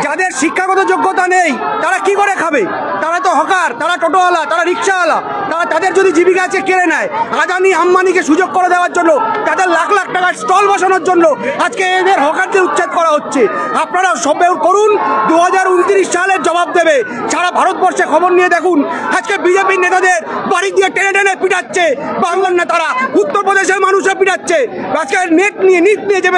যাদের শিক্ষাগত যোগ্যতা নেই তারা কি করে খাবে? তারা তো হকার, তারা টোটোওয়ালা, তারা রিক্সাওয়ালা। তাদের যদি জীবিকা আছে কেড়ে নেয়, আদানি আম্বানিকে সুযোগ করে দেওয়ার জন্য, তাদের লাখ লাখ টাকার স্টল বসানোর জন্য আজকে এদের হকারদের উচ্ছেদ করা হচ্ছে। আপনারা সবে করুন, 2029 সালের জবাব দেবে। সারা ভারতবর্ষে খবর নিয়ে দেখুন, আজকে বিজেপির নেতাদের বাড়ি দিয়ে টেনে টেনে পিটাচ্ছে বাংলার নেতারা, উত্তরপ্রদেশের মানুষরা পিটাচ্ছে। আজকে নিট নিয়ে যে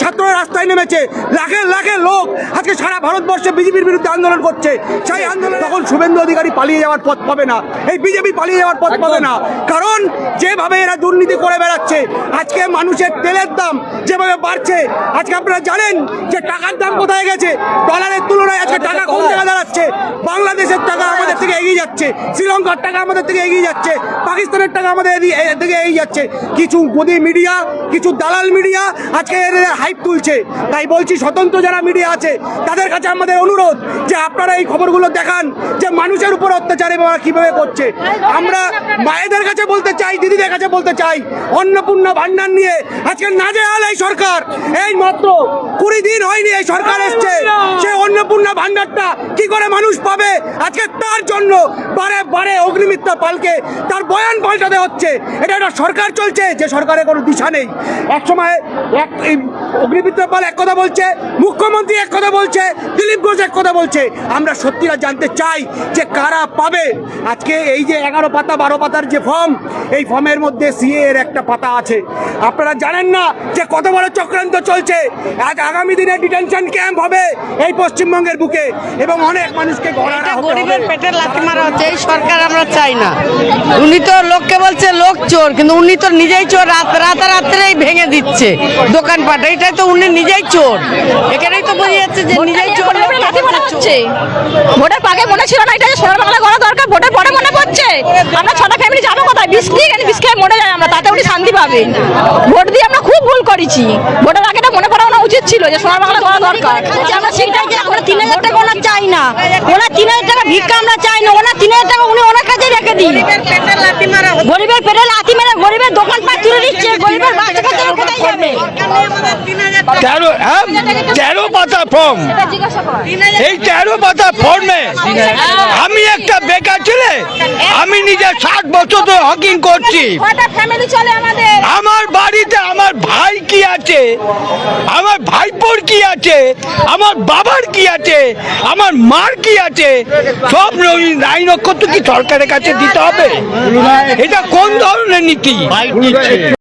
ছাত্ররা রাস্তায় নেমেছে, লাখের লাখের লোক আজকে সারা ভারতবর্ষে বিজেপির বিরুদ্ধে আন্দোলন করছে। সেই আন্দোলন তখন শুভেন্দু অধিকারী পালিয়ে যাওয়ার পথ পাবে না, এই বিজেপি পালিয়ে যাওয়ার পথ পাবে না। কারণ যেভাবে এরা দুর্নীতি করে বেড়াচ্ছে, আজকে মানুষের তেলের দাম যেভাবে বাড়ছে, আজকে আপনারা জানেন যে টাকার দাম কোথায় গেছে। ডলারের তুলনায় আজকে টাকা কম টাকা দাঁড়াচ্ছে। বাংলাদেশের টাকা আমাদের থেকে এগিয়ে যাচ্ছে, শ্রীলঙ্কার টাকা আমাদের থেকে এগিয়ে যাচ্ছে, পাকিস্তানের টাকা আমাদের থেকে এগিয়ে যাচ্ছে। কিছু গদি মিডিয়া, কিছু দালাল মিডিয়া আজকে হাইপ তুলছে। তাই বলছি, স্বতন্ত্র যারা মিডিয়া আছে তাদের কাছে আমাদের অনুরোধ যে আপনারা এই খবরগুলো দেখান যে মানুষের উপর অত্যাচার এবার কিভাবে করছে। আমরা মায়েদের কাছে বলতে চাই, দিদিদের কাছে বলতে চাই, অন্নপূর্ণা ভান্ডার নিয়ে আজকে নাজেহাল এই সরকার। এই মাত্র 20 দিন হয়নি এই সরকার এসছে, সে অন্নপূর্ণা ভান্ডারটা কি করে মানুষ পাবে? আজকে তার জন্য বারে বারে অগ্নিমিত্রা পালকে তার বয়ান পাল্টাতে হচ্ছে। এটা একটা সরকার চলছে যে সরকারের কোনো দিশা নেই। এক সময় অগ্নিমিত্রা পাল এক কথা বলছে, মুখ্যমন্ত্রী এক কথা বলছে, দিলীপ ঘোষ এক কথা বলছে। আমরা সত্যিটা জানতে চাই যে কারা পাবে। আজকে এই যে 11 পাতা 12 পাতার যে ফর্ম, এই ফর্মের মধ্যে সিএ এর একটা পাতা আছে। আপনারা জানেন না যে কত বড় চক্রান্ত চলছে। আজ আগামী দিনে ডিটেনশন ক্যাম্প হবে এই পশ্চিমবঙ্গের বুকে, এবং অনেক মানুষকে গরিবের পেটে লাথি মারা হচ্ছে। এই সরকার আমরা চাই না। উনি তো লোককে বলছে লোক চোর, কিন্তু উনি তো নিজেই চোর। রাতারাত্রেই ভেঙে দিচ্ছে দোকানপাট। এইটাই তো উনি নিজেই চোর। এখানেই তো বোঝা যাচ্ছে যে নিজেই চোর। ভোটের আগে মনে ছিল না এটা যে সোনার বাংলা করা দরকার, ভোটের পরে মনে পড়ছে। আমরা 6টা ফ্যামিলি যাবো কোথায়? বিষ খেয়ে মরে যায় আমরা, তাতে উনি শান্তি পাবেন। ভোট দিয়ে আমরা খুব ভুল করেছি। ভোটের আগে মনে করা উচিত ছিল যে সোনার বাংলা করা দরকার। আমরা সেটাই যে আমরা 3000 টাকা ওনার চাই না, ওনার 3000 টাকা ভিক্ষা আমরা চাই না, ওনার 3000 টাকা উনি ওনার কাছে রেখে দিন। গরিবের পেটে লাথি মেরে গরিবের দোকানপাট তুলে দিচ্ছে, গরিবের বাচ্চা কাচ্চারা কোথায় যাবে? 13 পাতা ফর্ম, এই 13 পাতা ফর্মে আমি একটা বেকার ছেলে, আমি নিজে 60 বছর ধরে হকিং করছি। আমার বাড়িতে আমার ভাই কি আছে, আমার ভাইপোর কি আছে, আমার বাবার কি আছে, আমার মার কি আছে, সব 9 নক্ষত্র কি সরকারের কাছে দিতে হবে? এটা কোন ধরনের নীতি?